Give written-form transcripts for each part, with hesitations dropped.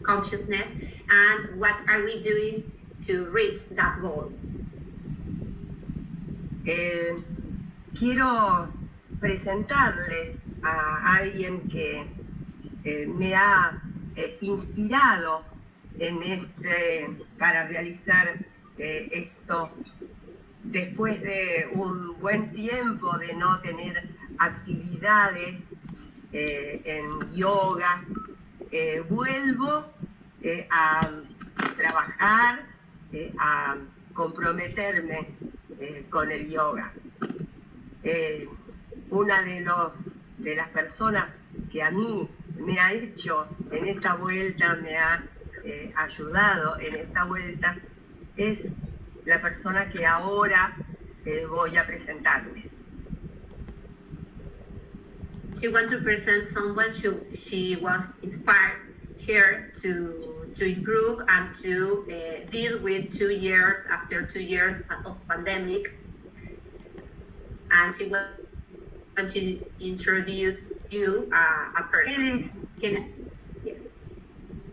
consciousness, and what are we doing to reach that goal? Quiero presentarles a alguien que me ha inspirado para realizar esto después de un buen tiempo de no tener actividades en yoga. Vuelvo a trabajar, a comprometerme con el yoga. Una de las personas que a mí me ha hecho en esta vuelta, me ha ayudado en esta vuelta, es la persona que ahora voy a presentarles. She wants to present someone she was inspired here to improve and to deal with 2 years after 2 years of pandemic. And she wants to introduce you a person. Yes.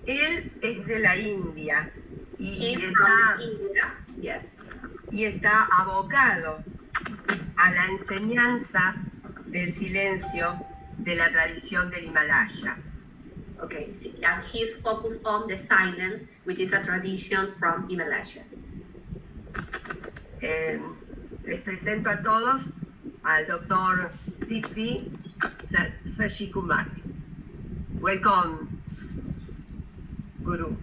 Él es de la India y está abocado a la enseñanza del silencio de la tradición del Himalaya. Okay, and he's focused on the silence, which is a tradition from Himalaya. Les presento a todos al doctor DrTPS Kumar. Welcome, Guru.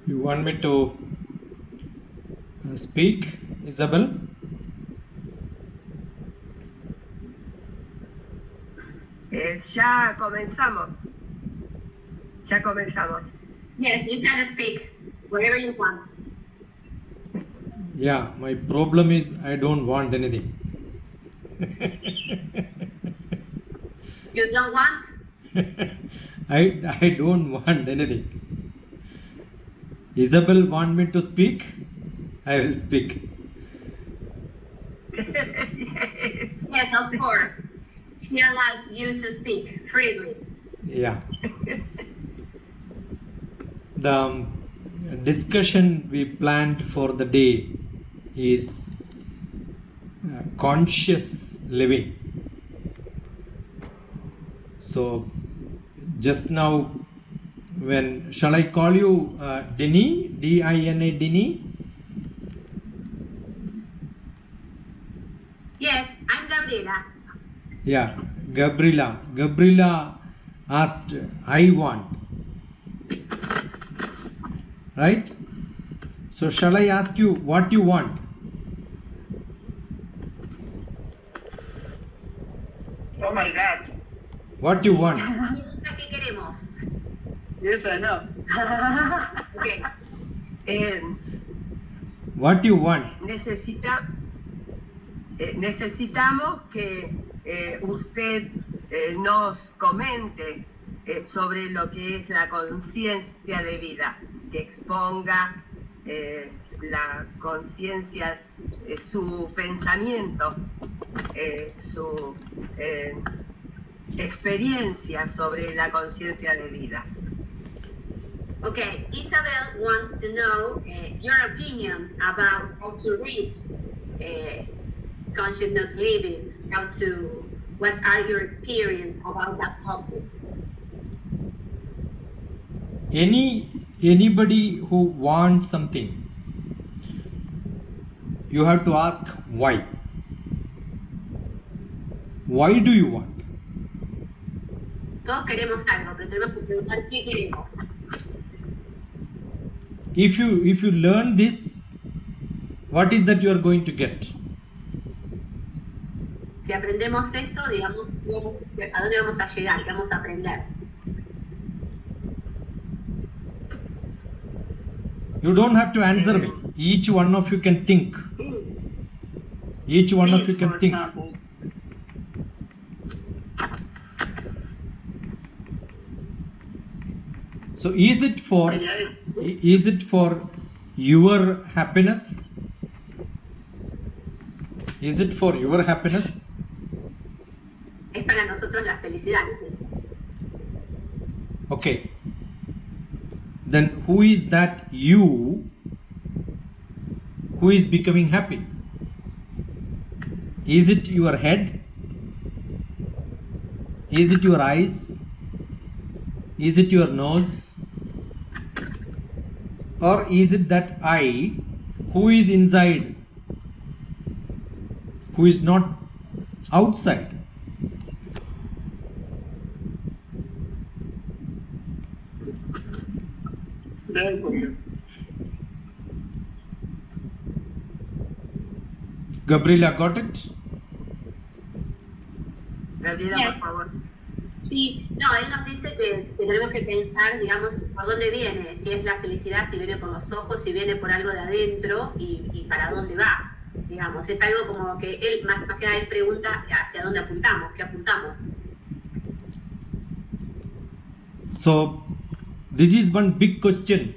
You want me to speak, Isabel? Ya comenzamos. Yes, you can speak whatever you want. Yeah, my problem is I don't want anything. You don't want? I don't want anything. Isabel want me to speak? I will speak. Yes, of course. She allows you to speak freely. Yeah. The discussion we planned for the day is conscious living. So just now, shall I call you Dini? D-I-N-A, Dini? Yes, I'm Gabriela. Yeah, Gabriela. Gabriela asked, I want. Right? So shall I ask you what you want? Oh my God. What you want? ¿Qué queremos? Yes, I know. Okay. What you want? Necesitamos que usted nos comente sobre lo que es la conciencia de vida, que exponga la conciencia, su pensamiento, su experiencia sobre la conciencia de vida. Okay, Isabel wants to know your opinion about how to reach consciousness living, what are your experience about that topic? Anybody who wants something, you have to ask why. Why do you want? Todos queremos algo, pero tenemos que preguntar qué queremos. If you learn this, what is that you are going to get? Si aprendemos esto, digamos, ¿a dónde vamos a llegar? ¿Qué vamos a aprender? You don't have to answer me. Each one of you can think. Each one of you can think. So is it for your happiness? Is it for your happiness? Es para nosotros la felicidad, nos dice. Okay. Then who is that you who is becoming happy? Is it your head? Is it your eyes? Is it your nose? Or is it that I who is inside, who is not outside? Very good. Gabriela, got it? Gabriela, Yes. por favor. Sí, no, él nos dice que tenemos que pensar, digamos, por dónde viene, si es la felicidad, si viene por los ojos, si viene por algo de adentro y para dónde va, digamos. Es algo como que él, más que nada, él pregunta hacia dónde apuntamos, qué apuntamos. So, this is one big question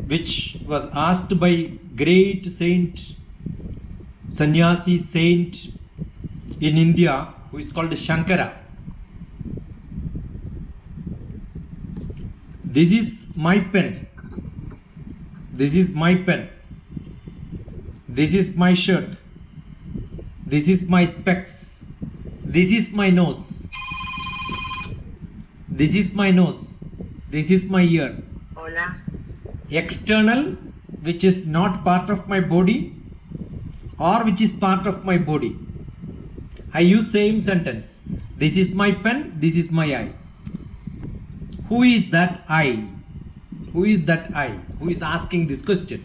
which was asked by great saint, sannyasi saint in India who is called Shankara. This is my pen. This is my pen. This is my shirt. This is my specs. This is my nose. This is my nose. This is my ear. Hola. External, which is not part of my body, or which is part of my body. I use same sentence. This is my pen, this is my eye. Who is that I? Who is that I? Who is asking this question?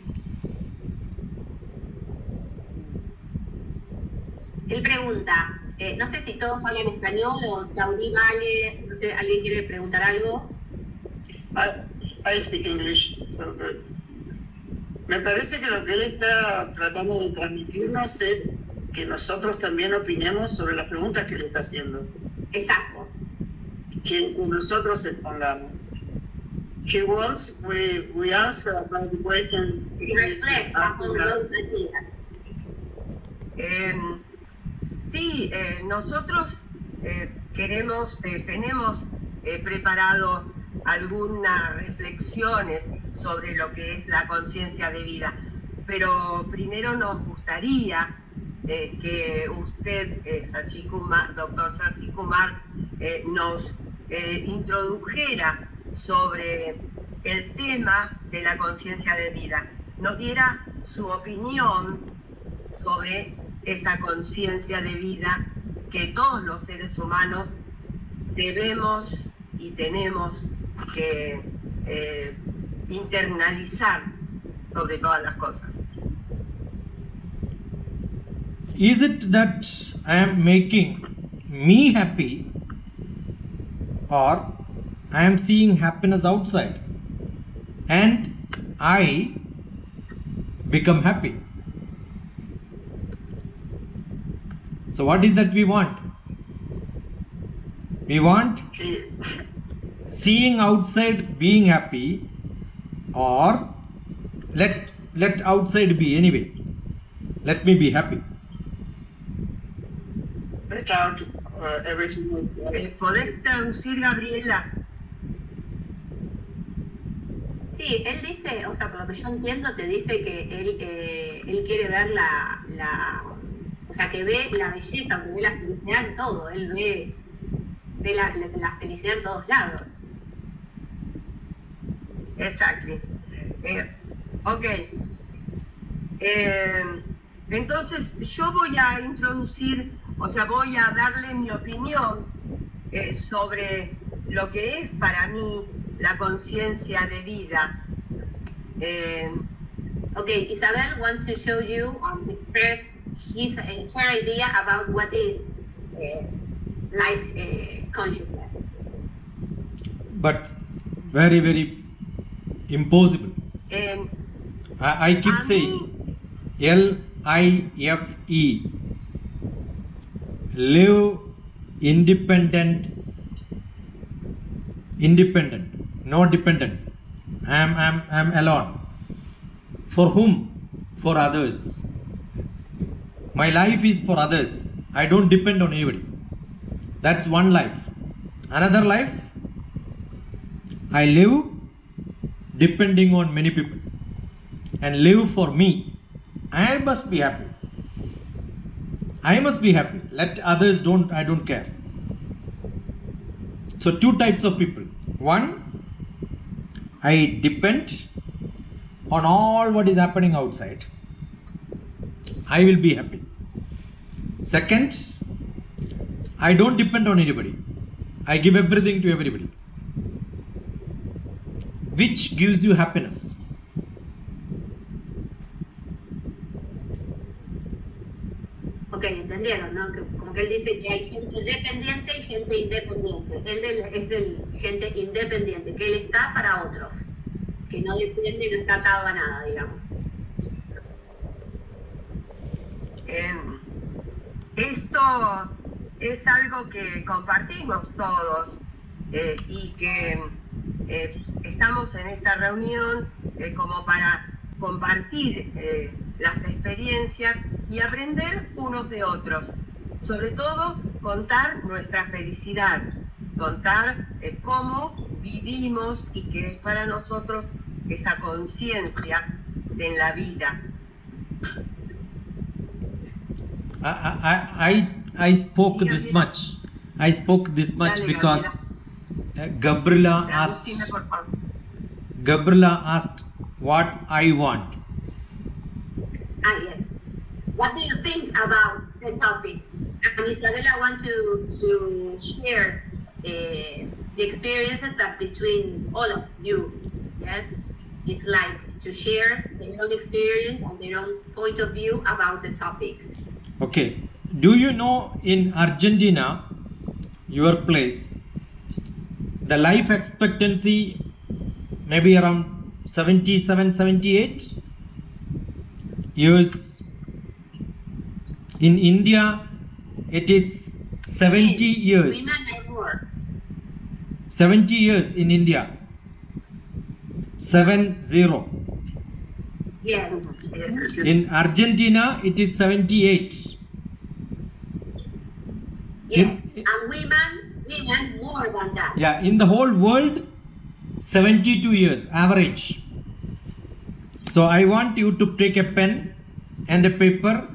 Él pregunta, no sé si todos hablan español o Tauri vale, no sé, ¿alguien quiere preguntar algo? I speak English, so good. Me parece que lo que él está tratando de transmitirnos es que nosotros también opinemos sobre las preguntas que le está haciendo. Exacto. Que nosotros expongamos. He wants we answer about the question. Y reflect upon those ideas. Sí, nosotros tenemos preparado algunas reflexiones sobre lo que es la conciencia de vida, pero primero nos gustaría que usted, doctor Sasi Kumar, nos introdujera sobre el tema de la conciencia de vida, nos diera su opinión sobre esa conciencia de vida que todos los seres humanos debemos y tenemos que internalizar sobre todas las cosas. Is it that I am making me happy, or I am seeing happiness outside and I become happy? So what is that we want? We want seeing outside being happy, or let outside be anyway. Let me be happy. Let out everything else. ¿Podés traducir, Gabriela? Sí, él dice, o sea, por lo que yo entiendo, te dice que él quiere ver o sea, que ve la belleza, que ve la felicidad en todo, él ve la felicidad en todos lados. Exactly. Ok. Entonces yo voy a introducir, o sea, voy a darle mi opinión sobre lo que es para mí la conciencia de vida. Okay, Isabel wants to show you express her idea about what is life consciousness. But very, very impossible. I keep a saying LIFE, live independent, no dependence. I'm alone. For whom? For others. My life is for others. I don't depend on anybody. That's one life. Another life, I live depending on many people and live for me. I must be happy. I must be happy. Let others don't, I don't care. So two types of people. One, I depend on all what is happening outside. I will be happy. Second, I don't depend on anybody. I give everything to everybody. Which gives you happiness? Ok, entendieron, ¿no? Como que él dice que hay gente dependiente y gente independiente. Es del gente independiente, que él está para otros, que no depende y no está atado a nada, digamos. Esto es algo que compartimos todos y que estamos en esta reunión como para compartir las experiencias y aprender unos de otros. Sobre todo, contar nuestra felicidad, contar cómo vivimos y que es para nosotros esa conciencia de la vida. I spoke this much. I spoke this much because Gabriela asked what I want. Ah, yes. What do you think about the topic? And Isabella wants to share the experiences that between all of you. Yes, it's like to share their own experience and their own point of view about the topic. Okay. Do you know in Argentina, your place, the life expectancy maybe around 77, 78 years? In India, it is 70 years. Women are more. 70 years in India. 70. Yes. In Argentina, it is 78. Yes. And women more than that. Yeah, in the whole world, 72 years average. So I want you to take a pen and a paper,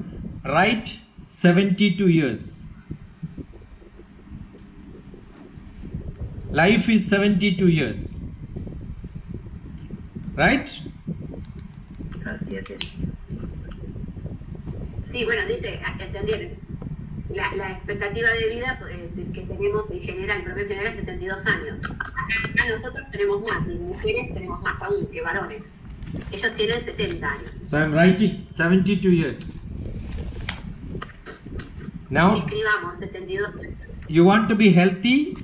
write 72 years. Life is 72 years. Right? Sí, bueno, dice, entendieron. La expectativa de vida que tenemos en general, en promedio general, es 72 años. Acá nosotros tenemos más, y mujeres tenemos más aún que varones. Ellos tienen 70 años. So I'm writing 72 years. Now, escribamos 72 años. You want to be healthy?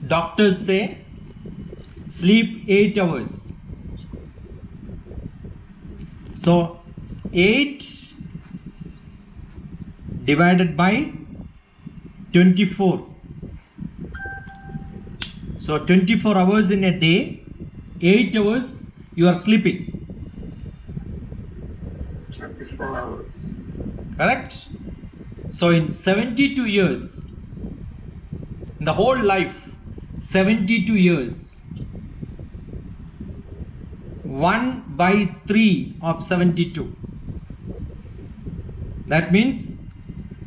Doctors say sleep 8 hours. So 8 divided by 24. So 24 hours in a day, 8 hours you are sleeping. 24 hours. Correct? So in 72 years, in the whole life, 72 years, 1/3 of 72. That means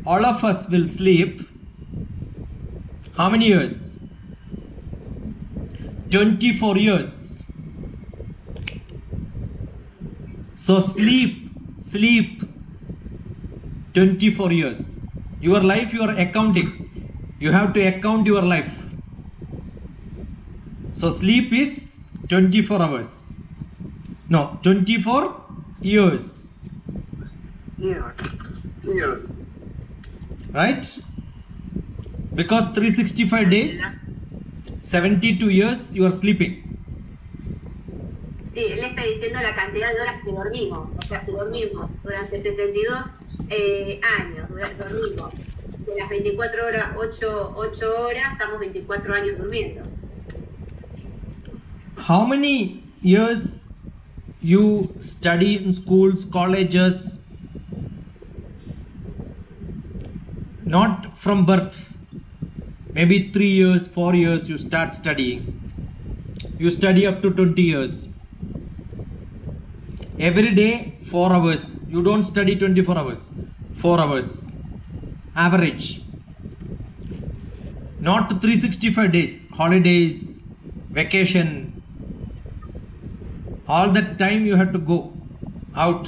all of us will sleep how many years? 24 years. So sleep 24 years. Your life you are accounting. You have to account your life. So sleep is 24 hours. No, 24 years. Years. Right? Because 365 days, 72 years you are sleeping. Sí, él está diciendo la cantidad de horas que dormimos. O sea, si dormimos durante 72 años, dormimos de las 24 horas, 8 horas, estamos 24 años durmiendo. How many years you study in schools, colleges? not from birth. Maybe 3 years, 4 years you start studying. You study up to 20 years. Every day 4 hours. You don't study 24 hours. 4 hours. Average. Not 365 days. Holidays, vacation. All that time you have to go out.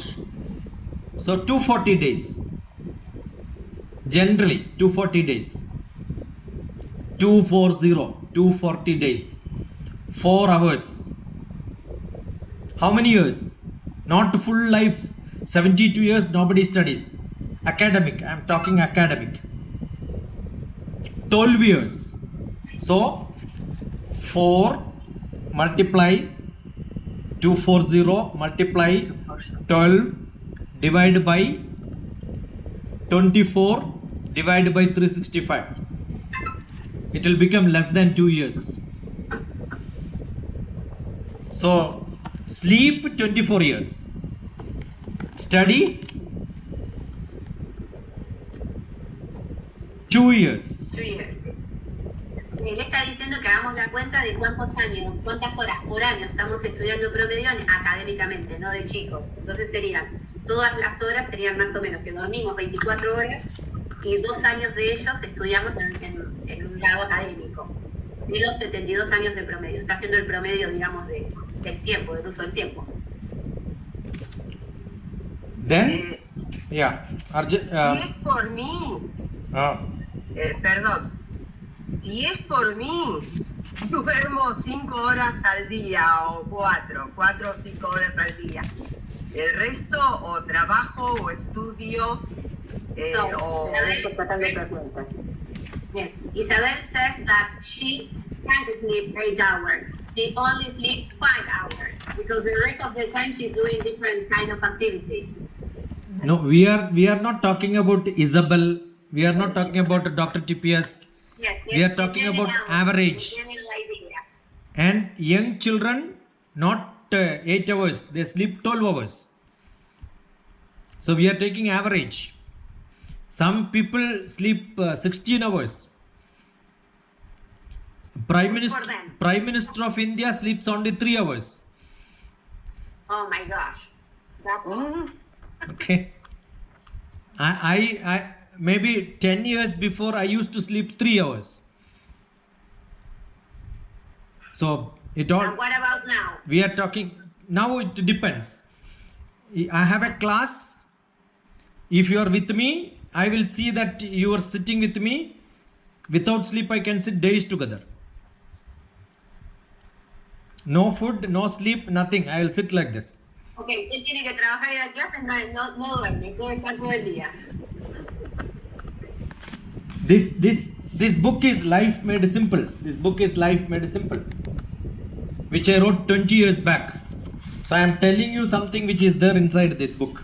So 240 days. Generally 240 days. 240 days. 4 hours. How many years? Not full life. 72 years nobody studies. Academic. I am talking academic. 12 years. So 4 multiply 240 multiply 12 divided by 24 divided by 365. It will become less than 2 years. So sleep 24 years. Study 2 years. 2 years. Él está diciendo que hagamos la cuenta de cuántos años, cuántas horas por año estamos estudiando promedio académicamente, no de chicos. Entonces serían, todas las horas serían más o menos que dormimos 24 horas y 2 años de ellos estudiamos en un grado académico. De los 72 años de promedio. Está haciendo el promedio, digamos, del tiempo, del uso del tiempo. Then, yeah. Si es por mí, perdón, si es por mí, duermo 5 horas al día o 4 o 5 horas al día. El resto o trabajo o estudio o Isabel, sacando otra cuenta. Yes, Isabel says that she can't sleep 8 hours. She only sleeps 5 hours because the rest of the time she's doing different kind of activity. No, we are not talking about Isabel. We are not talking about DrTPS. Yes, We are talking about average. And young children, not 8 hours, they sleep 12 hours. So we are taking average. Some people sleep 16 hours. Prime Minister of India sleeps only 3 hours. Oh my gosh, that's Okay. I maybe 10 years before I used to sleep 3 hours. So it all. And what about now? We are talking now. It depends. I have a class. If you are with me, I will see that you are sitting with me. Without sleep, I can sit days together. No food, no sleep, nothing. I will sit like this. Okay, si él tiene que trabajar y dar clases, no duerme, puede estar todo el día. This book is Life Made Simple. This book is Life Made Simple, which I wrote 20 years back. So I am telling you something which is there inside this book.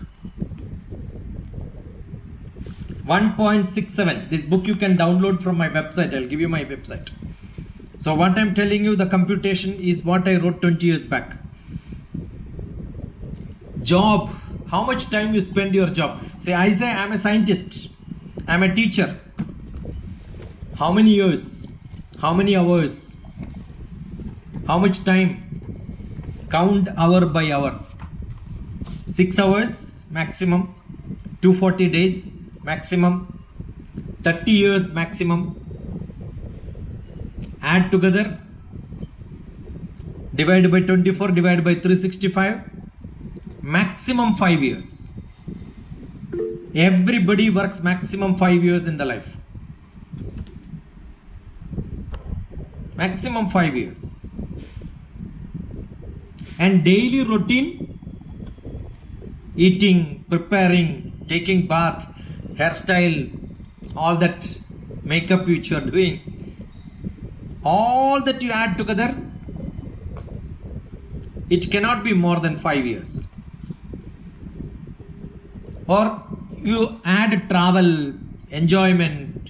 1.67. This book you can download from my website. I'll give you my website. So what I'm telling you, the computation is what I wrote 20 years back. Job. How much time you spend your job? Say I'm a scientist. I'm a teacher. How many years? How many hours? How much time? Count hour by hour. 6 hours maximum. 240 days maximum. 30 years maximum. Add together. Divide by 24, divide by 365. Maximum 5 years. Everybody works maximum 5 years in the life. Maximum 5 years. And daily routine, eating, preparing, taking bath, hairstyle, all that makeup which you are doing, all that you add together, it cannot be more than 5 years. Or you add travel, enjoyment,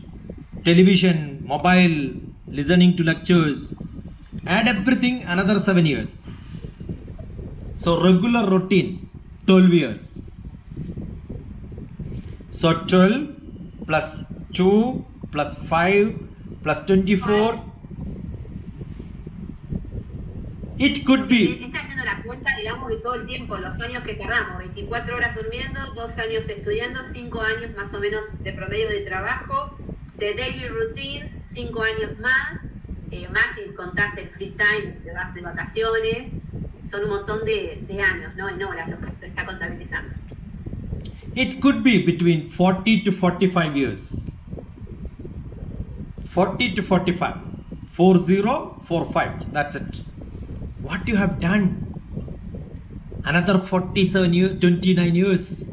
television, mobile, listening to lectures, add everything, another 7 years. So regular routine, 12 years. So 12 plus 2 plus 5 plus 24. It could be. Está haciendo la cuenta, digamos, de todo el tiempo, los años que tardamos, 24 horas durmiendo, 2 años estudiando, 5 años más o menos de promedio de trabajo, de daily routines, 5 años más si contás el free time, te vas de vacaciones, son un montón de años, ¿no? En horas lo que te está contabilizando. It could be between 40 to 45 years. 40 to 45. 4045. That's it. What you have done? Another 47 years, 29 years.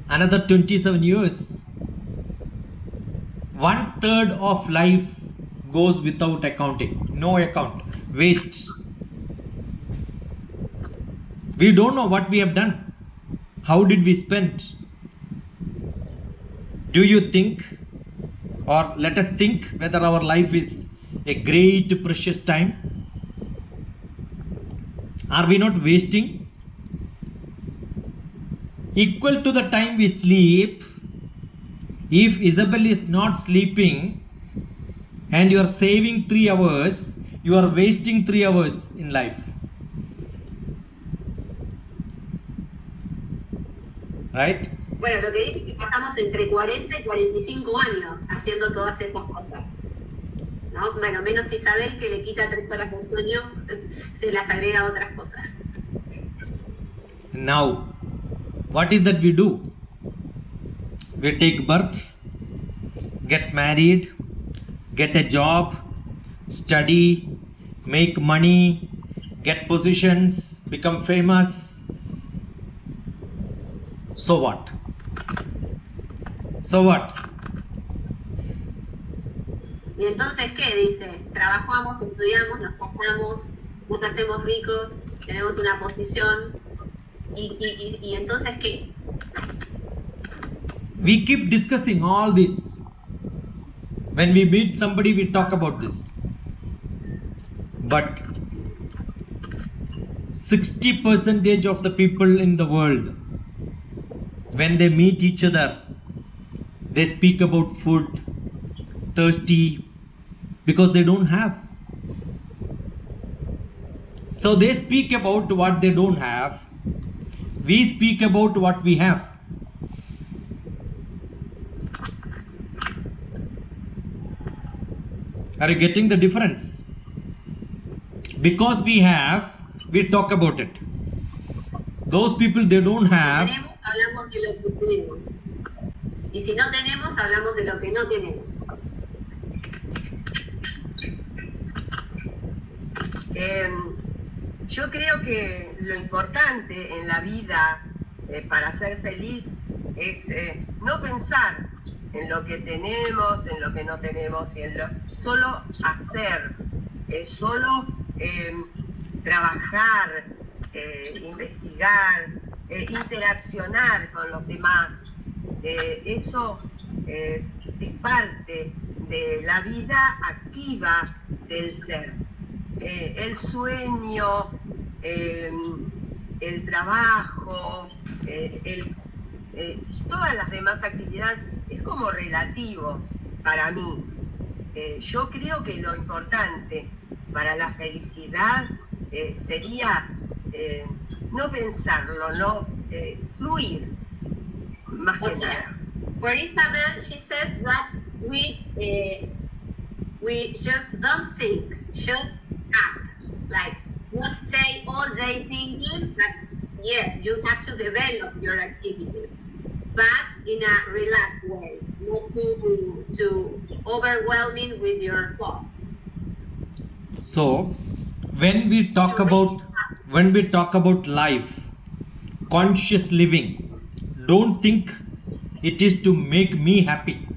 Another 27 years. 1/3 of life goes without accounting. No account. Waste. We don't know what we have done. How did we spend? Do you think, or let us think whether our life is a great precious time? Are we not wasting? Equal to the time we sleep, if Isabel is not sleeping and you are saving 3 hours, you are wasting 3 hours in life. Right? Bueno, lo que dice es que pasamos entre 40 y 45 años haciendo todas esas cosas, ¿no? Bueno, menos Isabel, que le quita 3 horas de sueño, se las agrega a otras cosas. Now, what is that we do? We take birth, get married, get a job, study, make money, get positions, become famous. So what? So what? Y entonces, ¿qué dice? Trabajamos, estudiamos, nos casamos, nos hacemos ricos, tenemos una posición, y entonces, ¿qué? We keep discussing all this. When we meet somebody, we talk about this. But 60% of the people in the world, when they meet each other, they speak about food, thirsty, because they don't have. So they speak about what they don't have. We speak about what we have. Are you getting the difference? Because we have, we talk about it. Those people, they don't have. Tenemos, hablamos de lo que tenemos. Y si no tenemos, hablamos de lo que no tenemos. Yo creo que lo importante en la vida para ser feliz es no pensar en lo que tenemos, en lo que no tenemos, y solo hacer, solo trabajar, investigar, interaccionar con los demás. Eso es parte de la vida activa del ser. El sueño, el trabajo, todas las demás actividades es como relativo para mí. Yo creo que lo importante para la felicidad sería no pensarlo, no fluir más que nada. For Isabel, she said that we just don't think, just act. Like, not stay all day thinking, but yes, you have to develop your activity, but in a relaxed way, not too overwhelming with your thoughts. So, when we talk about life, conscious living, don't think it is to make me happy.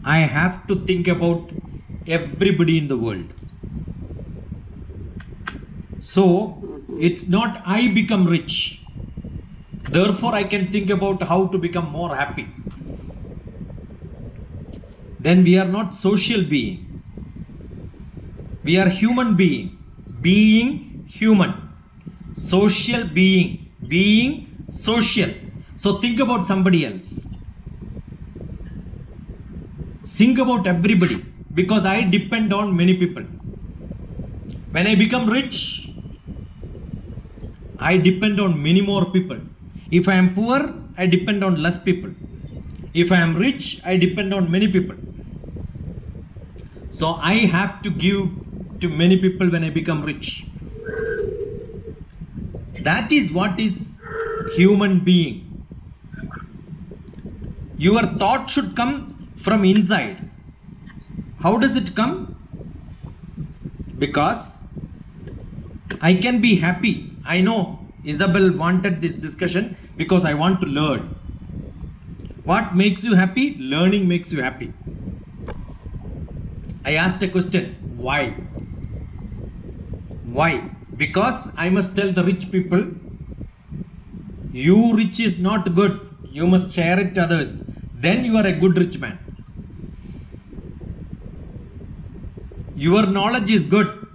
I have to think about everybody in the world. So, it's not I become rich, therefore I can think about how to become more happy. Then we are not social being. We are human being human, social being social. So think about somebody else. Think about everybody, because I depend on many people. When I become rich, I depend on many more people. If I am poor, I depend on less people. If I am rich, I depend on many people. So I have to give to many people when I become rich. That is what is human being. Your thought should come from inside. How does it come? Because I can be happy. I know Isabel wanted this discussion because I want to learn. What makes you happy? Learning makes you happy. I asked a question. Why? Why? Because I must tell the rich people, you rich is not good. You must share it to others. Then you are a good rich man. Your knowledge is good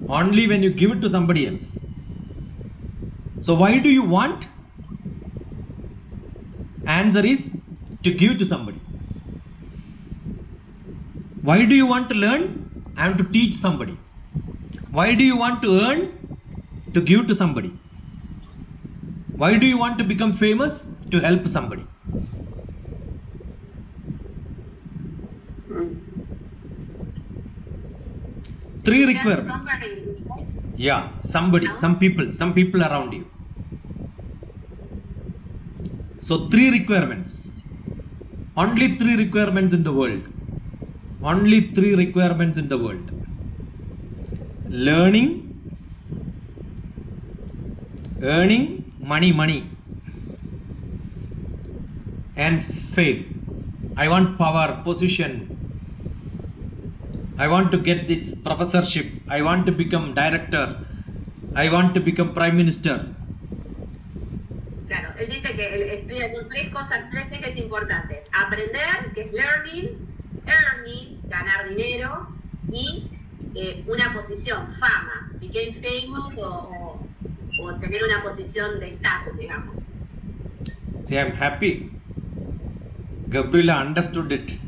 only when you give it to somebody else. So why do you want? Answer is to give to somebody. Why do you want to learn? I am to teach somebody. Why do you want to earn? To give to somebody. Why do you want to become famous? To help somebody. Three requirements. Yeah, somebody, some people around you. So 3 requirements. Only 3 requirements in the world. Only 3 requirements in the world. Learning, earning money, and fame. I want power, position. I want to get this professorship. I want to become director. I want to become prime minister. Claro, él dice que son 3 cosas, 3 ejes importantes. Aprender, que es learning, earning, ganar dinero, y una posición, fama, became famous o tener una posición de estatus, digamos. See, I'm happy. Gabriela understood it.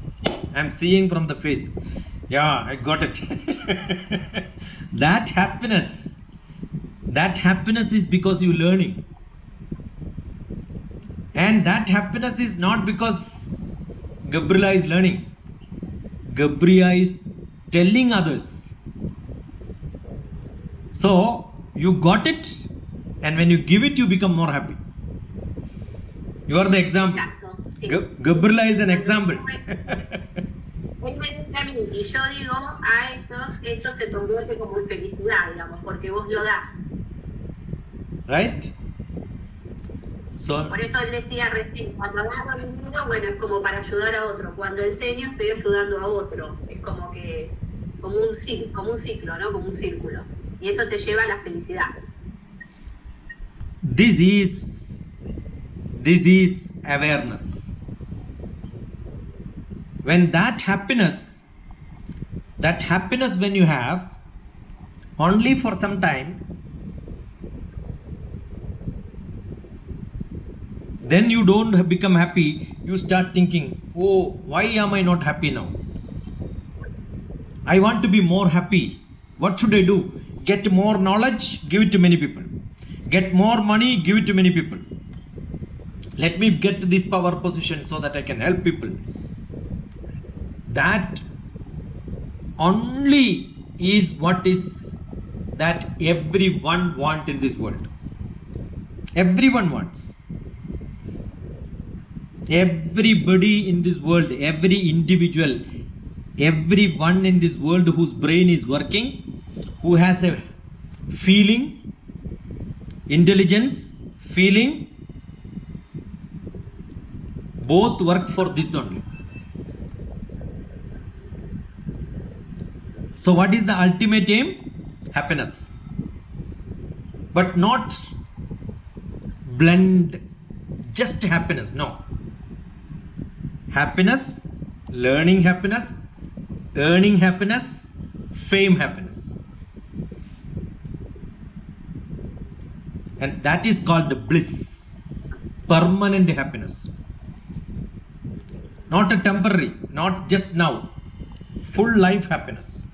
I'm seeing from the face. Yeah, I got it. That happiness is because you're learning. And that happiness is not because Gabriela is learning. Gabriela is telling others. So, you got it, and when you give it, you become more happy. You are the example. Exacto, sí. Gabriela is an example. Él me dice a mí, y yo digo a estos, eso se convierte como en felicidad, digamos, porque vos lo das. Right? So, Por eso él decía recién, cuando agarro dinero, bueno, es como para ayudar a otro. Cuando enseño, estoy ayudando a otro. Es como que, como un ciclo, ¿no? Como un círculo. Y eso te lleva a la felicidad. this is awareness. When that happiness when you have only for some time, then you don't become happy. You start thinking, oh, why am I not happy now? I want to be more happy. What should I do? Get more knowledge, give it to many people. Get more money, give it to many people. Let me get to this power position so that I can help people. That only is what is that everyone wants in this world. Everyone wants. Everybody in this world, every individual, everyone in this world whose brain is working, who has a feeling, intelligence, feeling, both work for this only. So what is the ultimate aim? Happiness. But not blend just happiness. No. Happiness, learning happiness, earning happiness, fame happiness. And that is called bliss, permanent happiness. not a temporary, not just now, full life happiness.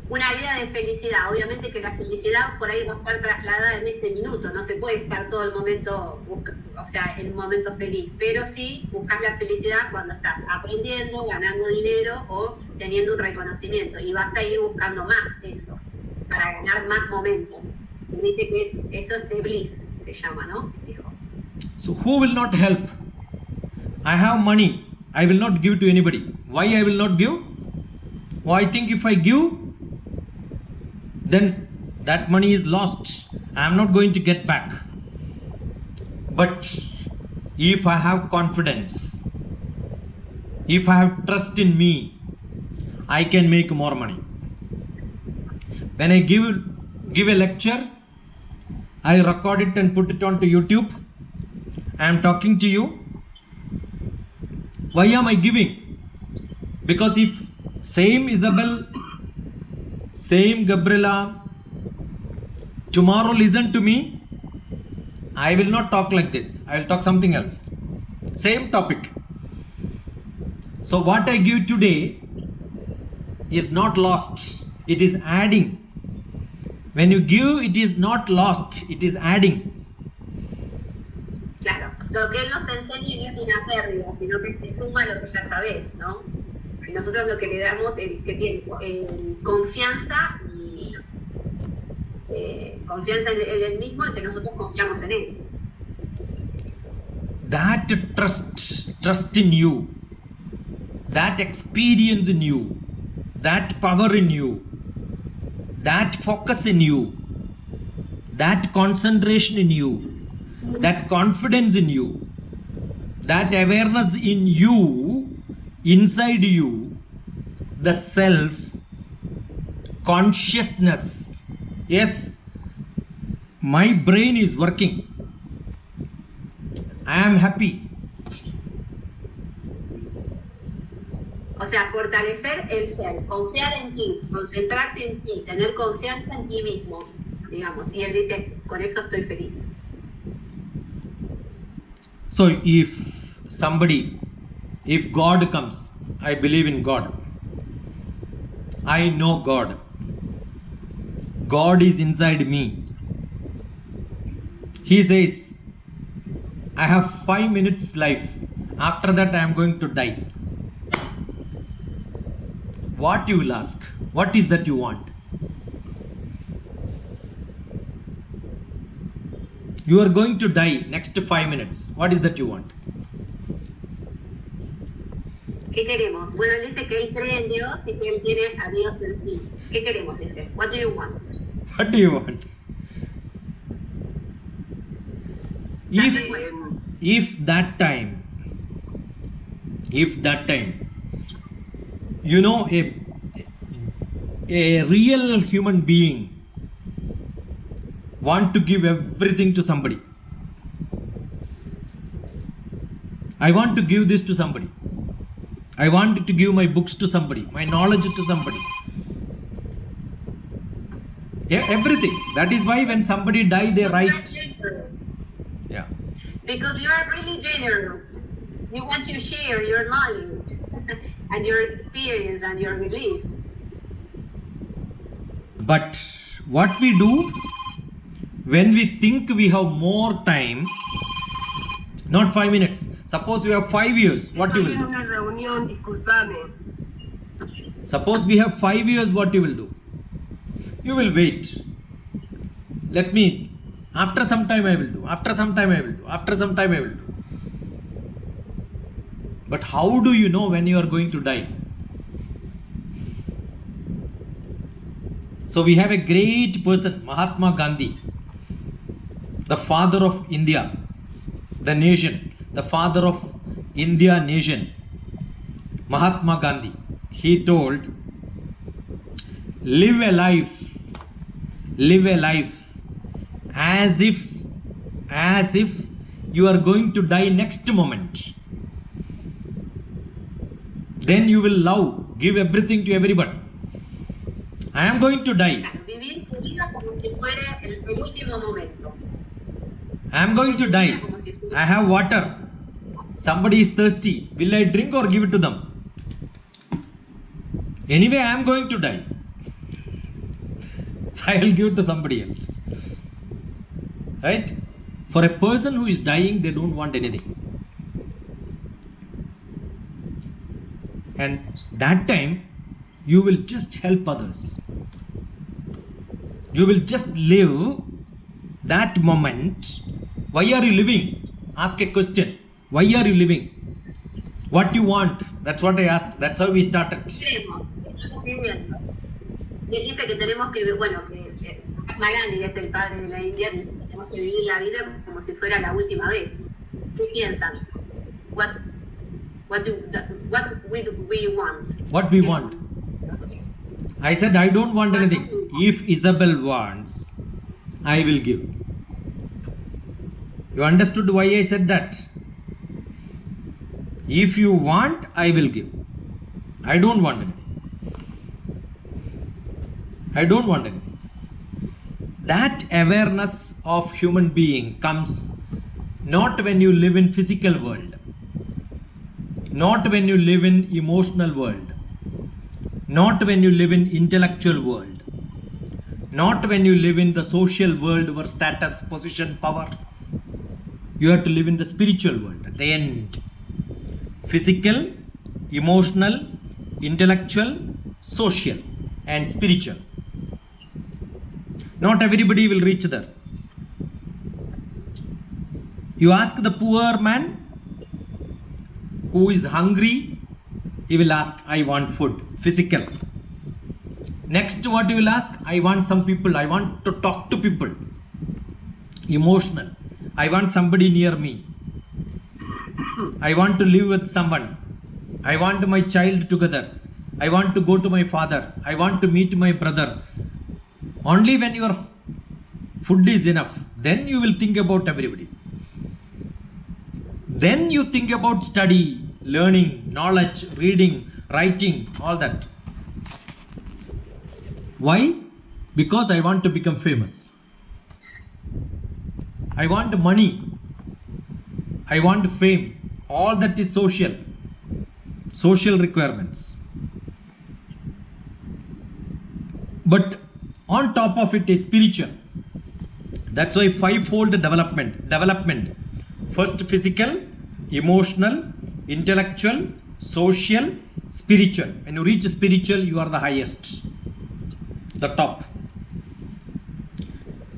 Una vida de felicidad. Obviamente que la felicidad por ahí va a estar trasladada en ese minuto, no se puede estar todo el momento, o sea, en un momento feliz, pero sí buscas la felicidad cuando estás aprendiendo, ganando dinero o teniendo un reconocimiento, y vas a ir buscando más eso, para ganar más momentos. Y dice que eso es de bliss, se llama, ¿no? Dijo. So who will not help? I have money, I will not give to anybody. Why I will not give? Well, I think if I give, then that money is lost. I am not going to get back. But if I have confidence, if I have trust in me, I can make more money. When I give a lecture, I record it and put it onto YouTube. I am talking to you. Why am I giving? Because if same Isabel, same Gabriela, tomorrow listen to me, I will not talk like this. I will talk something else. Same topic. So what I give today is not lost. It is adding. When you give, it is not lost. It is adding. Claro, lo que él nos enseña no es una pérdida, sino que se suma a lo que ya sabes, ¿no? Y nosotros lo que le damos es que tiene confianza y confianza en él mismo, y que nosotros confiamos en él. That trust in you, that experience in you, that power in you, that focus in you, that concentration in you, that confidence in you, that awareness in you, inside you, the self, consciousness. Yes, my brain is working. I am happy. O sea, fortalecer el ser, confiar en ti, concentrarte en ti, tener confianza en ti mismo, digamos. Y él dice, con eso estoy feliz. So if God comes, I believe in God. I know God. God is inside me. He says, I have 5 minutes life. After that I am going to die. What you will ask? What is that you want? You are going to die next 5 minutes. What is that you want? ¿Qué queremos? Bueno, él dice que él cree en Dios y que él tiene a Dios en sí. ¿Qué queremos? Dice, what do you want? What do you want? If that time, you know, a real human being want to give everything to somebody. I want to give this to somebody. I want to give my books to somebody, my knowledge to somebody. Yeah, everything. That is why when somebody die, they write. Yeah. Because you are really generous. You want to share your knowledge and your experience and your belief. But what we do when we think we have more time, not 5 minutes. Suppose we have 5 years, what you will do? Una reunión, discúlpame. Suppose we have 5 years, what you will do? You will wait. Let me, after some time I will do, after some time I will do, after some time I will do. But how do you know when you are going to die? So we have a great person, Mahatma Gandhi, the father of India, the nation, the father of India nation, Mahatma Gandhi. He told, live a life as if you are going to die next moment. Then you will love, give everything to everybody. I am going to die. Vivir tu vida como si fuera el último momento. I am going to die. Como si fuera. I have water. Somebody is thirsty. Will I drink or give it to them? Anyway, I am going to die. So I will give it to somebody else. Right? For a person who is dying, they don't want anything. And that time, you will just help others. You will just live that moment. Why are you living? Ask a question. Why are you living? What you want? That's what I asked. That's how we started. Queremos, estamos viviendo. Y él dice que tenemos que, bueno, que Mahatma Gandhi, que es el padre de la India, dice que tenemos que vivir la vida como si fuera la última vez. ¿Qué piensan? What we want? What we want? Nosotros. I said I don't want anything. If Isabel wants, I will give. You understood why I said that? If you want, I will give. I don't want anything. I don't want anything. That awareness of human being comes not when you live in physical world, not when you live in emotional world, not when you live in intellectual world, not when you live in the social world where status, position, power. You have to live in the spiritual world at the end. Physical, emotional, intellectual, social and spiritual. Not everybody will reach there. You ask the poor man who is hungry, he will ask, I want food, physical. Next, what he will ask, I want some people, I want to talk to people, emotional. I want somebody near me. I want to live with someone. I want my child together. I want to go to my father. I want to meet my brother. Only when your food is enough, then you will think about everybody. Then you think about study, learning, knowledge, reading, writing, all that. Why? Because I want to become famous. I want money. I want fame. All that is social requirements. But on top of it is spiritual. That's why fivefold development. First physical, emotional, intellectual, social, spiritual. When you reach spiritual, you are the highest, the top.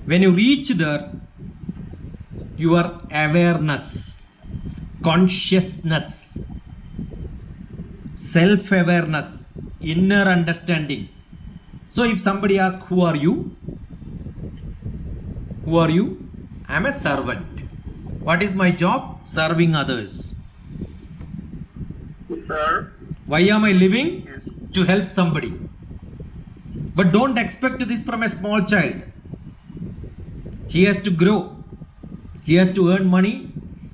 When you reach there, your awareness, consciousness, self-awareness, inner understanding. So if somebody asks, who are you? Who are you? I am a servant. What is my job? Serving others. Super. Why am I living? Yes. To help somebody. But don't expect this from a small child. He has to grow. He has to earn money.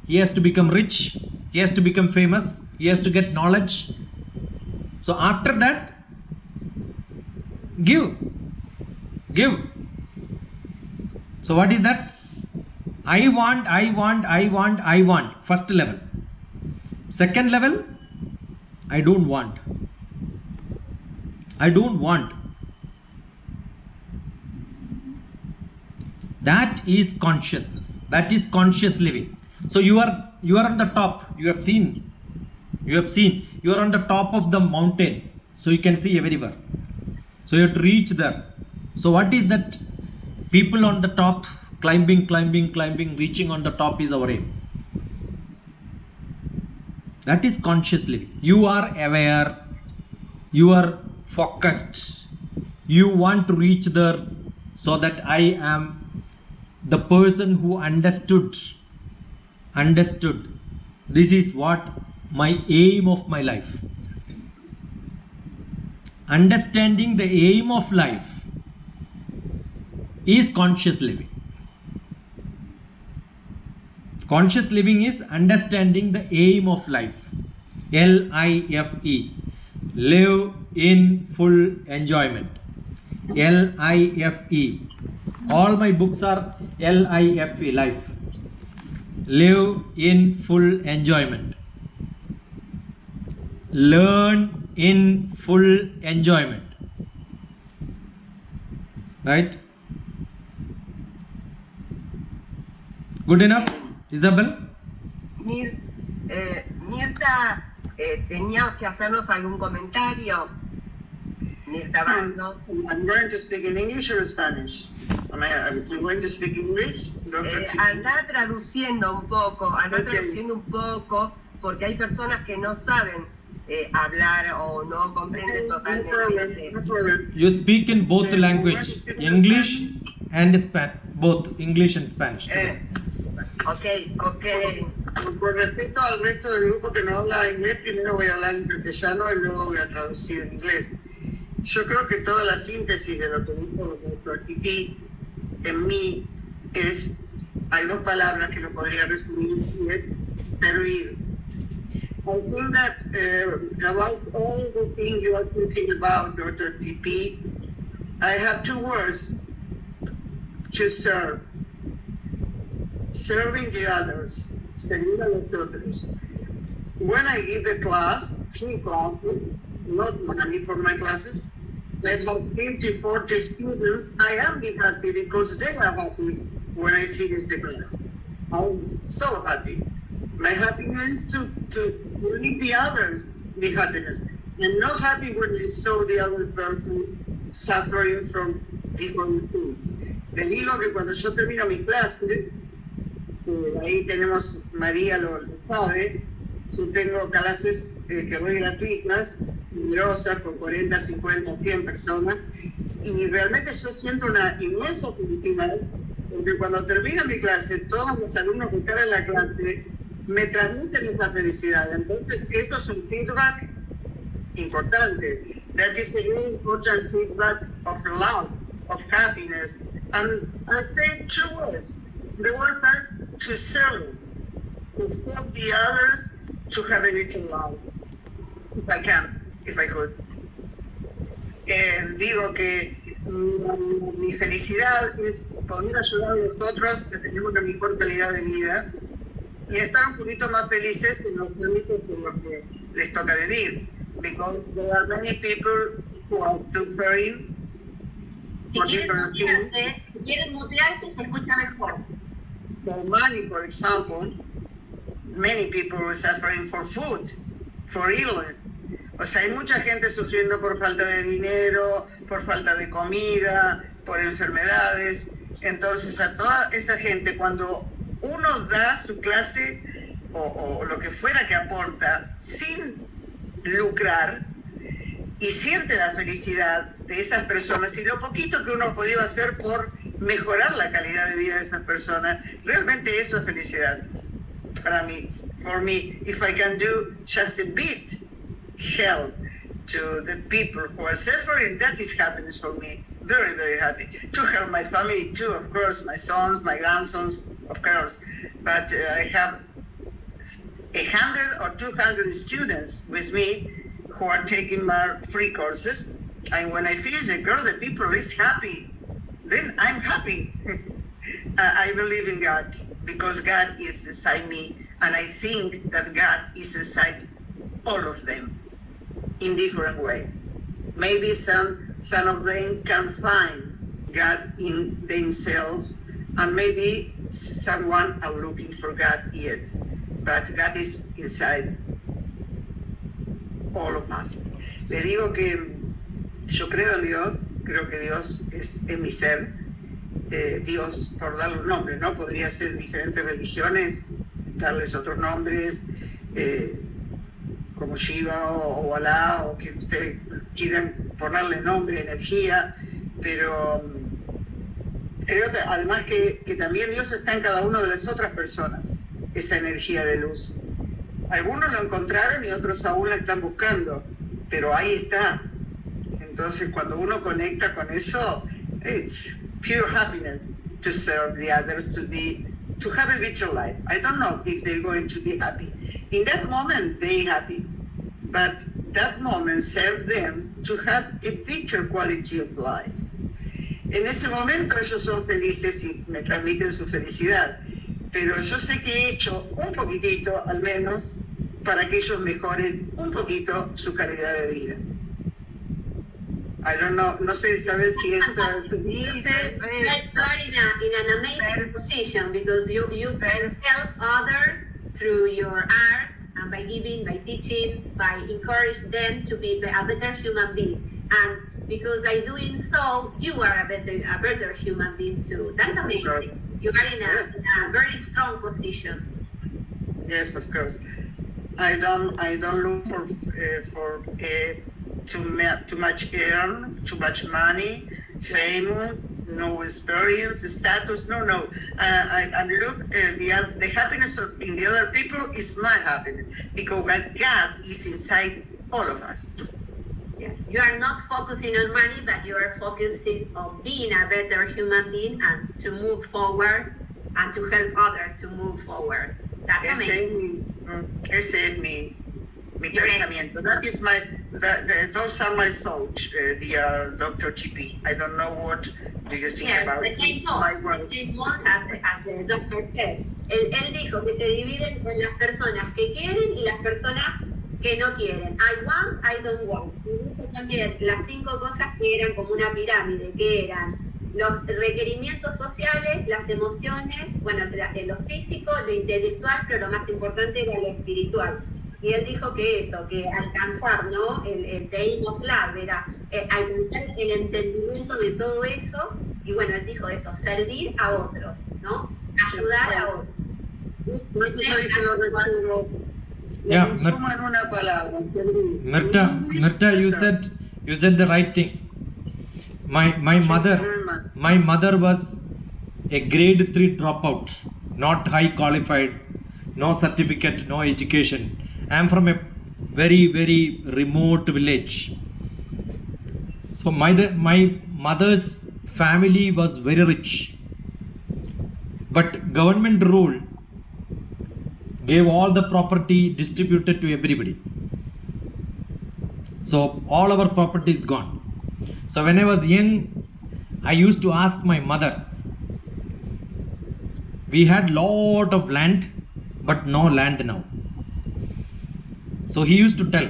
He has to become rich. He has to become famous. He has to get knowledge. So after that, give. So what is that? I want. First level. Second level, I don't want. That is consciousness. That is conscious living. So you are on the top. You have seen. You are on the top of the mountain. So you can see everywhere. So you have to reach there. So what is that? People on the top climbing, reaching on the top is our aim. That is conscious living. You are aware. You are focused. You want to reach there so that I am the person who understood. This is what my aim of my life. Understanding the aim of life is conscious living. Conscious living is understanding the aim of life. L-I-F-E. Live in full enjoyment. L-I-F-E. All my books are L-I-F-E, life. live in full enjoyment. Learn in full enjoyment. Right? Good enough, Isabel? Mirta, ¿tenías que hacernos algún comentario? Mirta Bando. I'm going to speak in English or Spanish? I'm going to speak English, Dr. TP? Anda traduciendo un poco, porque hay personas que no saben hablar o no comprenden totalmente. No problem. You speak in both language, English and both English and Spanish. Ok. Con respecto al resto del grupo que no habla inglés, primero voy a hablar en castellano y luego voy a traducir en inglés. Yo creo que toda la síntesis de lo que dijo el DrTP en mí hay dos palabras que lo podría resumir y es servir. I think that about all the things you are talking about, DrTP, I have two words to serve. Serving the others, servir a los otros. When I give a class, free classes, not money for my classes, I have 50, 40 students, I am happy because they are happy when I finish the class. I'm so happy. My happiness is to leave the others the happiness. I'm not happy when I saw the other person suffering from different things. Le digo que cuando yo termino mi clase, ahí tenemos, María lo sabe, yo tengo clases que doy gratuitas, numerosas, con 40, 50, 100 personas, y realmente yo siento una inmensa felicidad, porque cuando termino mi clase, todos los alumnos que están en la clase me transmiten esa felicidad. Entonces, eso es un feedback importante. That is a very important feedback of love, of happiness. And I say two words. The words are to serve the others, to have a little love, if I could. Digo que mi felicidad es poder ayudar a los otros que tenemos una mejor calidad de vida y estar un poquito más felices en los ámbitos en los que les toca vivir. Because there are many people who are suffering for different things. Si quieren mutearse, se escucha mejor. For money, for example, many people are suffering for food, for illness. O sea, hay mucha gente sufriendo por falta de dinero, por falta de comida, por enfermedades. Entonces, a toda esa gente, cuando uno da su clase o lo que fuera que aporta sin lucrar y siente la felicidad de esas personas y lo poquito que uno ha podido hacer por mejorar la calidad de vida de esas personas, realmente eso es felicidad para mí. For me, if I can do just a bit help to the people who are suffering, that is happiness for me. Very, very happy. To help my family too, of course, my sons, my grandsons, of course. But I have 100 or 200 students with me who are taking my free courses. And when I finish the course, the people is happy. Then I'm happy. I believe in God because God is inside me. And I think that God is inside all of them in different ways. Maybe some of them can find God in themselves, and maybe someone are looking for God yet. But God is inside all of us. Le digo que yo creo en Dios, creo que Dios es en mi ser. Dios, por darle un nombre, ¿no? Podría ser diferentes religiones, darles otros nombres, como Shiva o Alá, o que ustedes quieran ponerle nombre, energía, pero creo además que también Dios está en cada una de las otras personas, esa energía de luz. Algunos lo encontraron y otros aún la están buscando, pero ahí está. Entonces, cuando uno conecta con eso, it's pure happiness to serve the others, to have a better life. I don't know if they're going to be happy. In that moment, they're happy. But that moment served them to have a better quality of life. En ese momento ellos son felices y me transmiten su felicidad. pero yo sé que he hecho un poquitito, al menos, para que ellos mejoren un poquito su calidad de vida. I don't know, no sé, Isabel, si esto es suficiente. You are in an amazing position because you can help others through your art and by giving, by teaching, by encourage them to be a better human being. And because by doing so, you are a better human being too. That's amazing. You are in a very strong position. Yes, of course. I don't look for too much earn, too much money, famous, no experience, status. No. I look the happiness in the other people is my happiness because God is inside all of us. Yes, you are not focusing on money, but you are focusing on being a better human being and to move forward and to help others to move forward. That's amazing. Ese es mi pensamiento. That is those are my thoughts, dear DrTPS. I don't know what do you think about the same thought as the doctor said. Él dijo que se dividen en las personas que quieren y las personas que no quieren. I want, I don't want. Y dijo también las 5 cosas que eran como una pirámide, que eran los requerimientos sociales, las emociones, bueno, lo físico, lo intelectual, pero lo más importante era lo espiritual. Y él dijo que eso, que alcanzar, ¿no? El aim of love, era alcanzar el entendimiento de todo eso, y bueno, él dijo eso, servir a otros, ¿no? Ayudar a otros. Yeah, resumo en una palabra, servir. Mirta, you said the right thing. My mother was a grade 3 dropout, not high qualified, no certificate, no education. I am from a very, very remote village. So my mother's family was very rich. But government rule gave all the property distributed to everybody. So all our property is gone. So when I was young, I used to ask my mother. We had lot of land, but no land now. So he used to tell,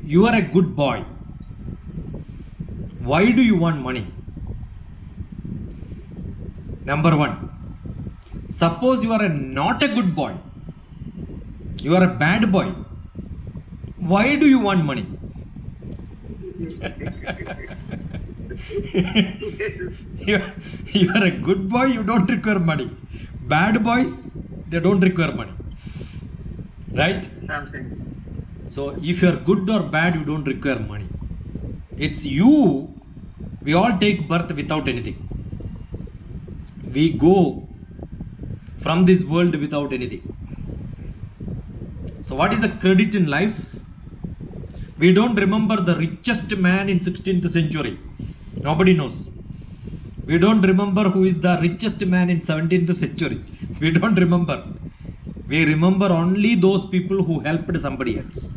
you are a good boy. Why do you want money? Number 1, suppose you are not a good boy. You are a bad boy. Why do you want money? You are a good boy, you don't require money. Bad boys, they don't require money. Right? Something. So if you are good or bad, you don't require money. It's you. We all take birth without anything. We go from this world without anything. So what is the credit in life? We don't remember the richest man in 16th century. Nobody knows. We don't remember who is the richest man in 17th century. We don't remember. We remember only those people who helped somebody else.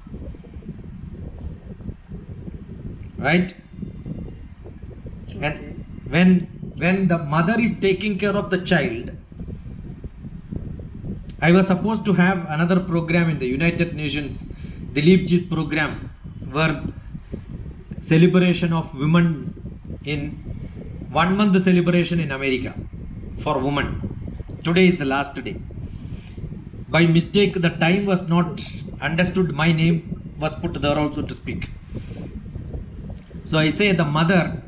Right? And when the mother is taking care of the child, I was supposed to have another program in the United Nations, Dilipji's program, where celebration of women in 1 month celebration in America for women. Today is the last day. By mistake, the time was not understood. My name was put there also to speak. So I say the mother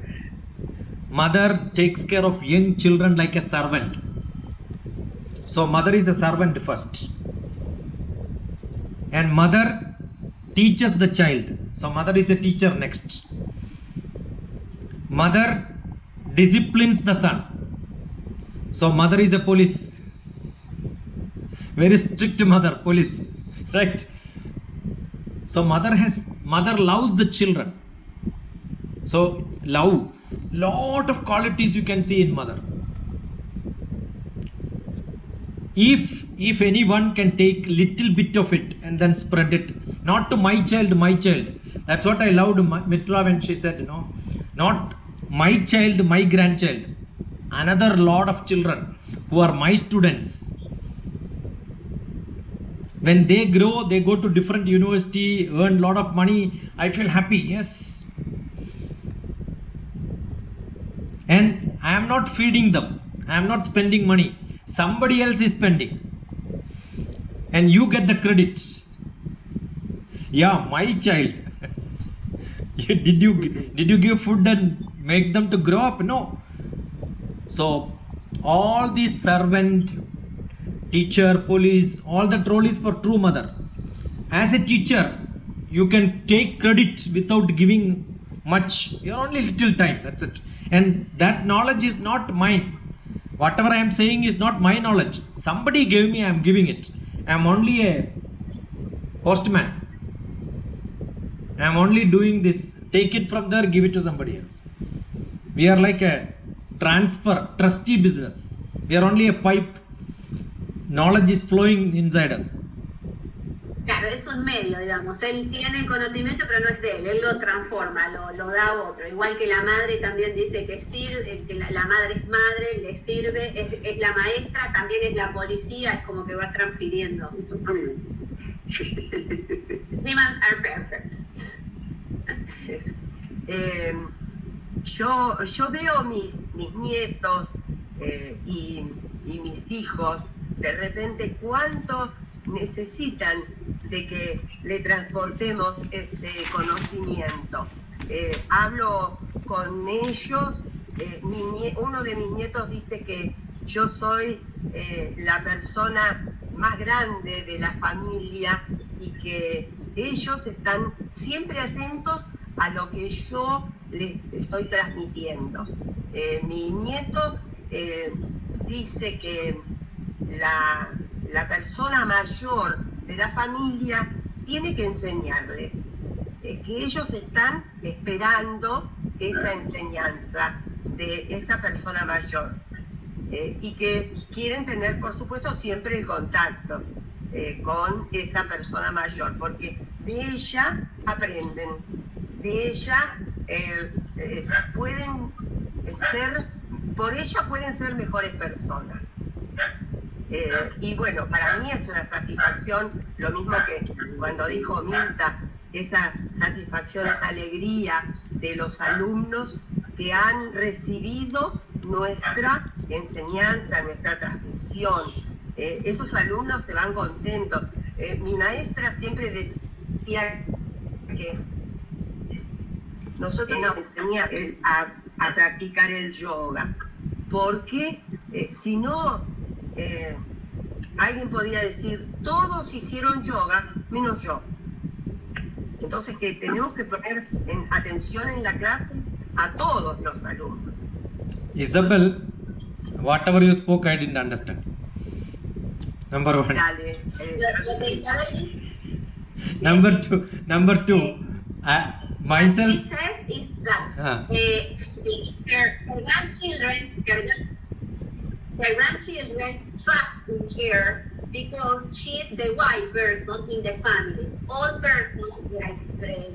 takes care of young children like a servant. So mother is a servant first. And mother teaches the child. So mother is a teacher next. Mother disciplines the son. So mother is a police. Very strict mother, police. Right? So mother loves the children. So love, lot of qualities you can see in mother. If anyone can take little bit of it and then spread it, not to my child. That's what I loved Mitra when she said, not my child, my grandchild, another lot of children who are my students, When they grow, they go to different university, earn lot of money. I feel happy. Yes. And I am not feeding them. I am not spending money. Somebody else is spending. And you get the credit. Yeah, my child. did you give food and make them to grow up? No. So all these servant, teacher, police, all that role is for true mother. As a teacher, you can take credit without giving much. You're only little time. That's it. And that knowledge is not mine. Whatever I am saying is not my knowledge. Somebody gave me, I am giving it. I am only a postman. I am only doing this. Take it from there, give it to somebody else. We are like a transfer, trustee business. We are only a pipe. Knowledge is flowing inside us. Claro, es un medio, digamos. Él tiene el conocimiento, pero no es de él. Él lo transforma, lo da a otro. Igual que la madre también dice que sirve, que la madre es madre, le sirve, es la maestra, también es la policía, es como que va transfiriendo. Humans are perfect. Yo veo mis nietos y mis hijos, de repente cuánto necesitan de que le transportemos ese conocimiento. Hablo con ellos, uno de mis nietos dice que yo soy la persona más grande de la familia y que ellos están siempre atentos a lo que yo les estoy transmitiendo. Mi nieto dice que la persona mayor de la familia tiene que enseñarles, que ellos están esperando esa enseñanza de esa persona mayor y que quieren tener, por supuesto, siempre el contacto con esa persona mayor, porque de ella aprenden, de ella por ella pueden ser mejores personas. Y bueno, para mí es una satisfacción, lo mismo que cuando dijo Mirta, esa satisfacción, esa alegría de los alumnos que han recibido nuestra enseñanza, nuestra transmisión. Esos alumnos se van contentos. Mi maestra siempre decía que nosotros nos enseña a practicar el yoga, porque si no, alguien podría decir, todos hicieron yoga, menos yo. Entonces que tenemos que poner atención en la clase a todos los alumnos. Isabel, whatever you spoke, I didn't understand. Number one. Dale, Number two. Myself. What she says is that her grandchildren trust in her because she is the white person in the family. All persons, like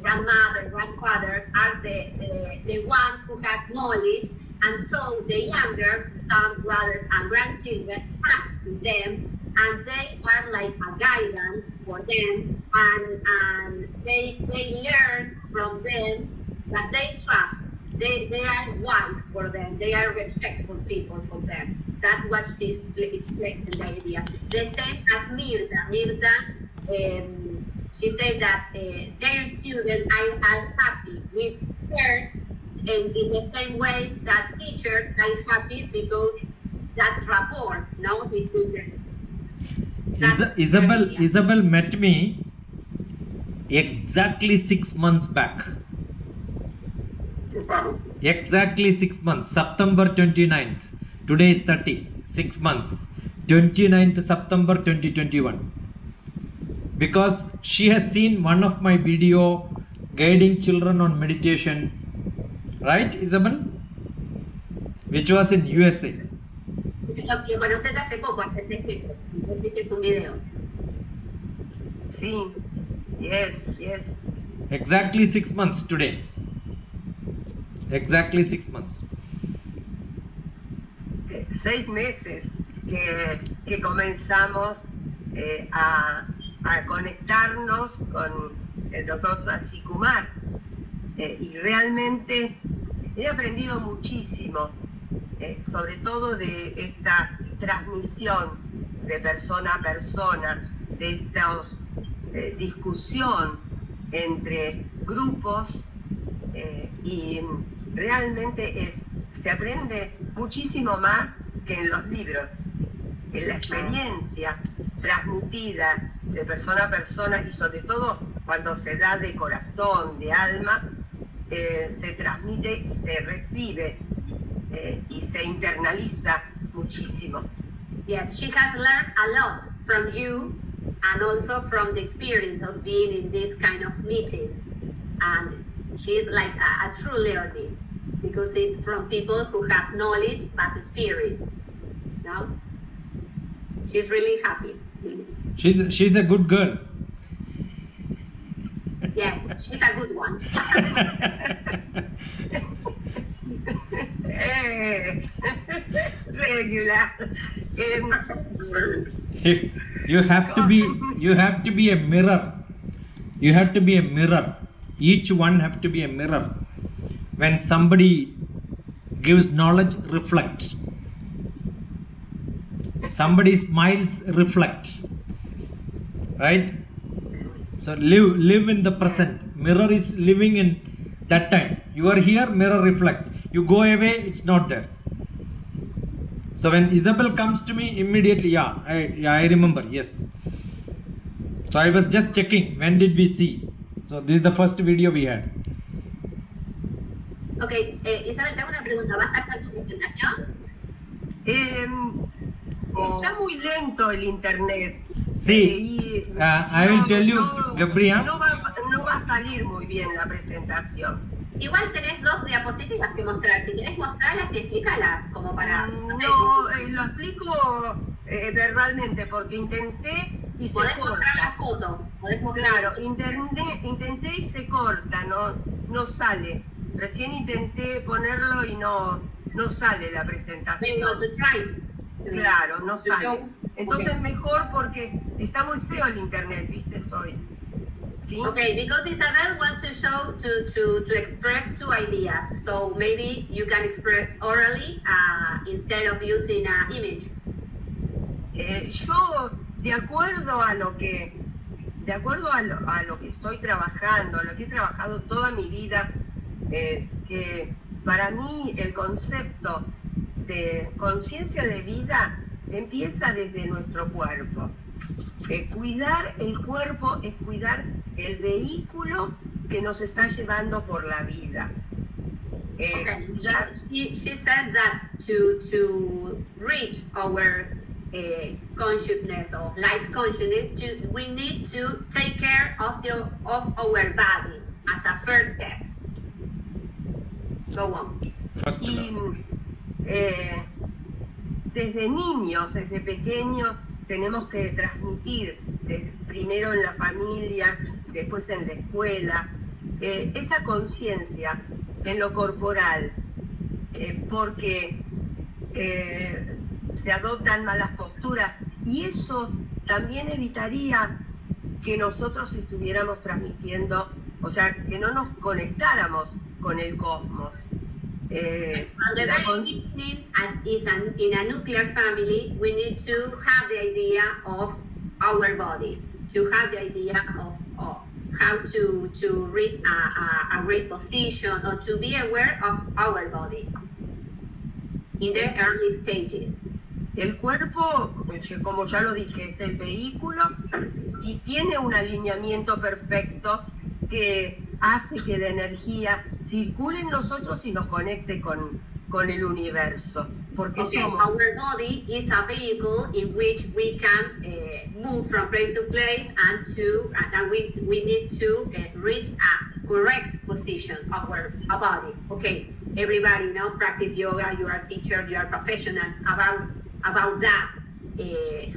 grandmother, grandfathers, are the ones who have knowledge, and so the younger sons, brothers, and grandchildren trust in them, and they are like a guidance for them, and they learn from them, but they trust. They are wise for them. They are respectful people for them. That's what she's expressed in the idea. The same as Mirta. She said that their students are happy with her, and in the same way that teachers are happy because that's rapport, no, between them. Isabel met me exactly 6 months back. Wow. Exactly 6 months. September 29th. Today is 30. 6 months. 29th September 2021. Because she has seen one of my video guiding children on meditation. Right, Isabel? Which was in USA. Lo conoces hace poco, hace 6 meses. Viste un video. Sí, yes. Exactly 6 months today. Exactly 6 months. 6 meses que comenzamos a a conectarnos con el doctor Sashi Kumar. Y realmente he aprendido muchísimo, sobre todo de esta transmisión de persona a persona, de esta discusión entre grupos, y realmente se aprende muchísimo más que en los libros. En la experiencia transmitida de persona a persona, y sobre todo cuando se da de corazón, de alma, se transmite y se recibe y se internaliza muchísimo. Yes, she has learned a lot from you and also from the experience of being in this kind of meeting. And she's like a true learning because it's from people who have knowledge but experience. No? She's really happy. She's a good girl. Yes, she's a good one. Regular. You have to be a mirror. You have to be a mirror. Each one have to be a mirror. When somebody gives knowledge, reflect. Somebody smiles, reflect. Right? So live in the present. Mirror is living in that time. You are here, mirror reflects. You go away, it's not there. So when Isabel comes to me immediately, I remember, yes. So I was just checking, when did we see? So this is the first video we had. Ok, Isabel, tengo una pregunta. ¿Vas a hacer tu presentación? Está muy lento el internet. Sí, I will tell you, Gabriel. No va a salir muy bien la presentación. Igual tenés 2 diapositivas que mostrar. Si querés mostrarlas y explícalas como para... No, lo explico verbalmente porque intenté y se podés corta. mostrar la foto. Podés mostrar. Claro, intenté y se corta, no sale. Recién intenté ponerlo y no sale la presentación. You want to try? Claro, no To sale. show? Entonces Okay. mejor porque está muy feo el internet, ¿viste? ¿Sí? Okay, because Isabel wants to show to express 2 ideas. So maybe you can express orally instead of using an image. Yo, de acuerdo a lo que estoy trabajando, a lo que he trabajado toda mi vida, que para mí el concepto de conciencia de vida empieza desde nuestro cuerpo. Cuidar el cuerpo es cuidar el vehículo que nos está llevando por la vida. Okay. She said that to reach our consciousness or life consciousness, we need to take care of our body as a first step. Go on. Y desde niños, desde pequeños, tenemos que transmitir, primero en la familia, después en la escuela, esa conciencia en lo corporal, porque se adoptan malas posturas y eso también evitaría que nosotros estuviéramos transmitiendo, o sea, que no nos conectáramos con el cosmos. From the very beginning, as in a nuclear family, we need to have the idea of our body, to have the idea of how to reach a great position or to be aware of our body in the early stages. El cuerpo, como ya lo dije, es el vehículo y tiene un alineamiento perfecto que hace que la energía circule en nosotros y nos conecte con el universo. Porque somos... Our body is a vehicle in which we can move from place to place and we need to reach a correct position of our body. Okay, everybody now practice yoga, you are teachers, you are professionals about that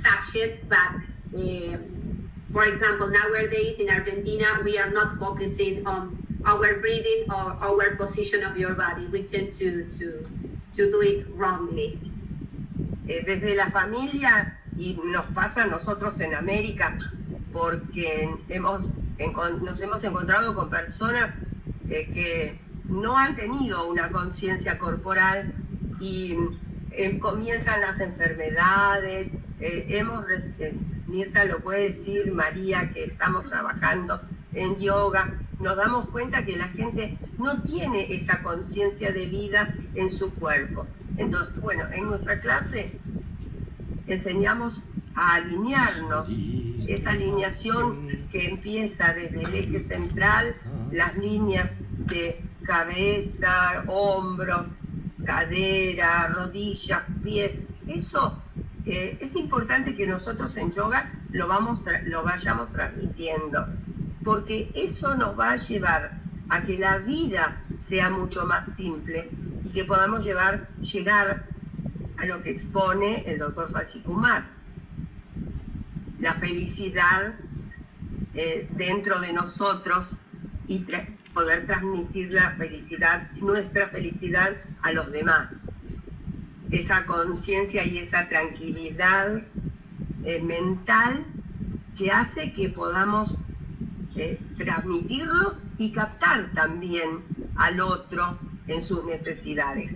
subject, but for example, nowadays in Argentina, we are not focusing on our breathing or our position of your body. We tend to do it wrongly. Desde la familia, y nos pasa a nosotros en América, porque nos hemos encontrado con personas que no han tenido una conciencia corporal y comienzan las enfermedades. Mirta lo puede decir, María, que estamos trabajando en yoga, nos damos cuenta que la gente no tiene esa conciencia de vida en su cuerpo. Entonces, bueno, en nuestra clase enseñamos a alinearnos, esa alineación que empieza desde el eje central, las líneas de cabeza, hombros, cadera, rodillas, pies. Eso es importante que nosotros en yoga lo vayamos transmitiendo, porque eso nos va a llevar a que la vida sea mucho más simple y que podamos llegar a lo que expone el doctor Kumar, la felicidad dentro de nosotros y poder transmitir la felicidad, nuestra felicidad a los demás. Esa conciencia y esa tranquilidad mental que hace que podamos transmitirlo y captar también al otro en sus necesidades.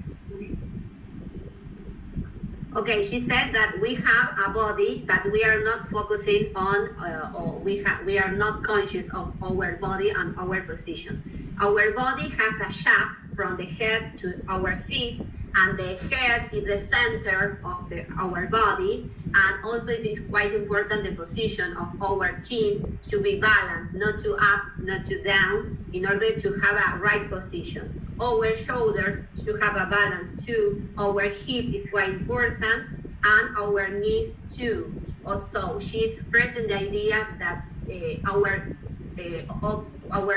Okay, she said that we have a body, but we are not focusing on, or we are not conscious of our body and our position. Our body has a shaft from the head to our feet, and the head is the center of our body, and also it is quite important the position of our chin should be balanced, not to up, not to down, in order to have a right position. Our shoulder should have a balance too, our hip is quite important, and our knees too. Also, she's expressing the idea that our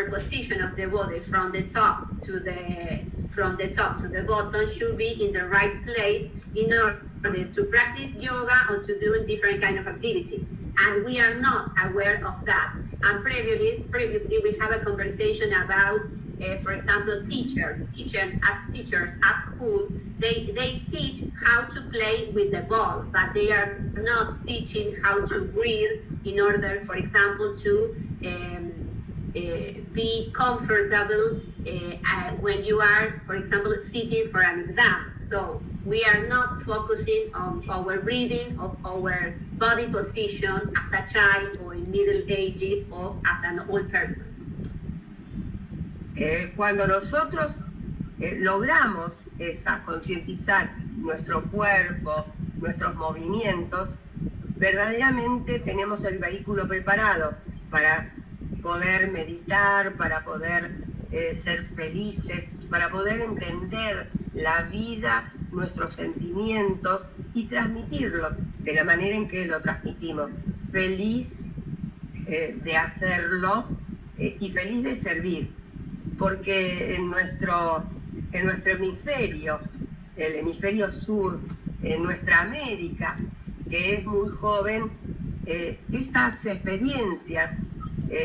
position of the body from the top to the bottom should be in the right place in order to practice yoga or to do different kind of activity. And we are not aware of that. And previously we have a conversation about, for example, teachers at school. They teach how to play with the ball, but they are not teaching how to breathe in order, for example, to be comfortable when you are, for example, sitting for an exam. So we are not focusing on our breathing, of our body position as a child or in middle ages or as an old person. Cuando nosotros logramos concientizar nuestro cuerpo, nuestros movimientos, verdaderamente tenemos el vehículo preparado para poder meditar, para poder ser felices, para poder entender la vida, nuestros sentimientos y transmitirlos de la manera en que lo transmitimos. Feliz de hacerlo y feliz de servir, porque en nuestro hemisferio, el hemisferio sur, en nuestra América, que es muy joven, estas experiencias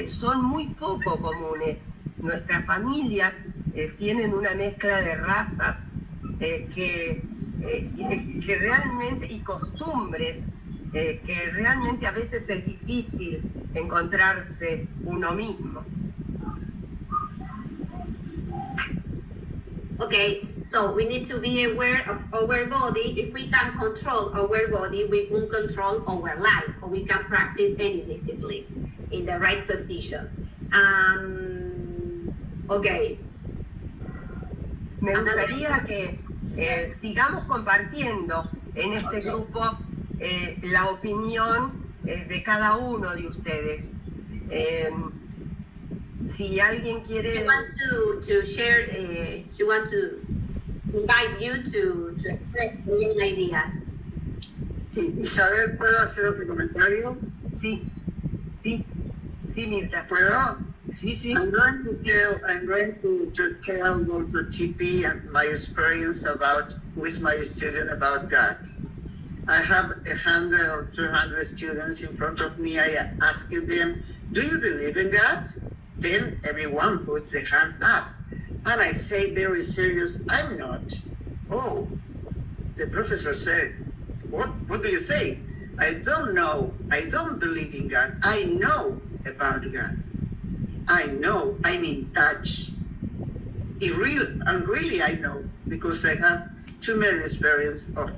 son muy poco comunes. Nuestras familias tienen una mezcla de razas que realmente, y costumbres que realmente a veces es difícil encontrarse uno mismo. Okay, so we need to be aware of our body. If we can control our body, we can control our life, or we can practice any discipline in the right position. Okay. Me gustaría que sigamos compartiendo en este grupo la opinión de cada uno de ustedes. Si alguien quiere... She wants to share, she wants to invite you to express your own ideas. Isabel, ¿puedo hacer otro comentario? Sí, Mirta. ¿Puedo? Sí. I'm going to tell DrTP and my experience with my student about God. I have 100 or 200 students in front of me. I ask them, do you believe in God? Then everyone puts the hand up. And I say very serious, I'm not. Oh, the professor said, what do you say? I don't know, I don't believe in God. I know about God. I know, I'm in touch. Really I know, because I have too many experience of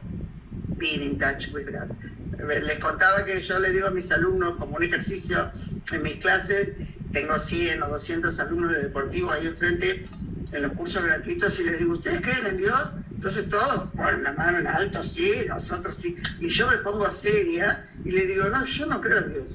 being in touch with God. Les contaba que yo le digo a mis alumnos como un ejercicio en mis clases, tengo 100 o 200 alumnos de deportivo ahí enfrente en los cursos gratuitos y les digo, ¿ustedes creen en Dios? Entonces todos ponen la mano en alto, sí, nosotros sí. Y yo me pongo seria y le digo, no, yo no creo en Dios.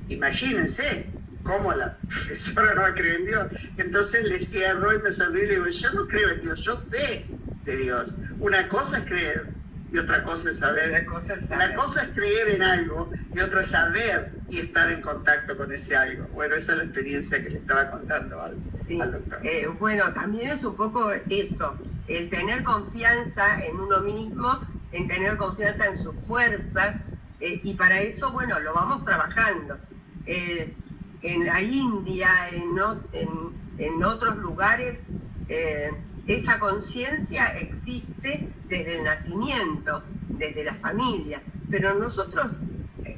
Imagínense cómo la profesora no va a creer en Dios. Entonces le cierro y me sonrío y le digo, yo no creo en Dios, yo sé de Dios. Una cosa es creer y otra cosa es saber. Una cosa es creer en algo y otra es saber y estar en contacto con ese algo. Bueno, esa es la experiencia que le estaba contando al doctor. Bueno, también es un poco eso, el tener confianza en uno mismo, en tener confianza en sus fuerzas, y para eso, bueno, lo vamos trabajando. En la India, en otros lugares, esa conciencia existe desde el nacimiento, desde la familia, pero nosotros,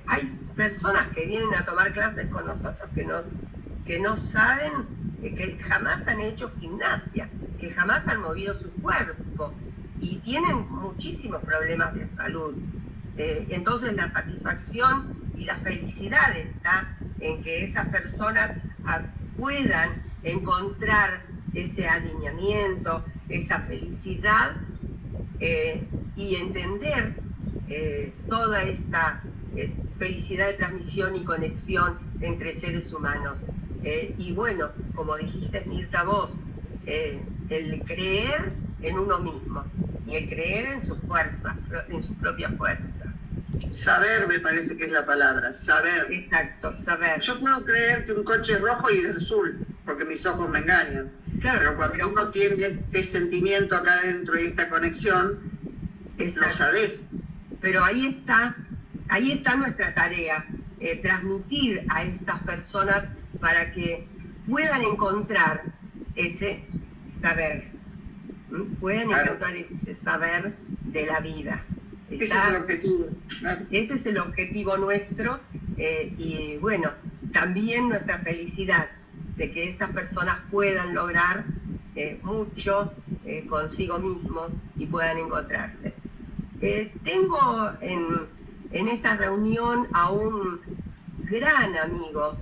hay personas que vienen a tomar clases con nosotros que no saben, que jamás han hecho gimnasia, que jamás han movido su cuerpo y tienen muchísimos problemas de salud. Entonces la satisfacción y la felicidad está en que esas personas puedan encontrar ese alineamiento, esa felicidad, y entender toda esta felicidad de transmisión y conexión entre seres humanos. Y bueno, como dijiste, Mirta, vos, el creer en uno mismo y el creer en su fuerza, en su propia fuerza. Saber me parece que es la palabra, saber. Exacto, saber. Yo puedo creer que un coche es rojo y es azul, porque mis ojos me engañan. Claro, pero cuando uno tiene este sentimiento acá adentro y esta conexión, exacto, lo sabés. Pero ahí está nuestra tarea, transmitir a estas personas para que puedan encontrar ese saber, puedan encontrar ese saber de la vida. Ese es el objetivo. Ese es el objetivo nuestro, y bueno, también nuestra felicidad de que esas personas puedan lograr mucho consigo mismos y puedan encontrarse. Tengo en esta reunión a un gran amigo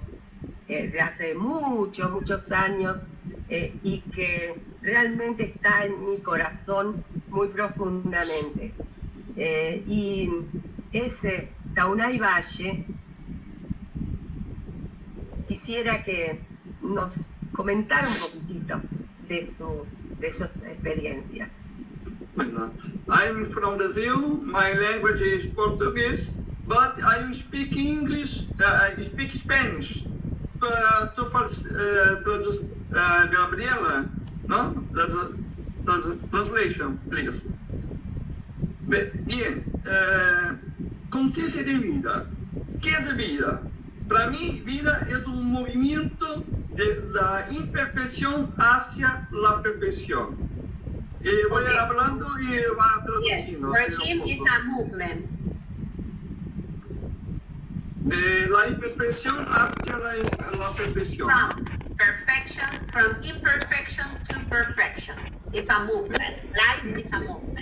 de hace muchos años, y que realmente está en mi corazón muy profundamente. Y ese Taunay Valle, quisiera que nos comentara un poquitito de sus experiencias. I'm from Brazil. My language is Portuguese, but I speak English. I speak Spanish. To Gabriela, no? The translation, please. Bien, conciencia de vida. ¿Qué es vida? Para mí, vida es un movimiento de la imperfección hacia la perfección. Voy hablando y va traduciendo. Yes, for him is a movement. De la imperfección hacia la perfección. From imperfection to perfection. It's a movement. Life is a movement.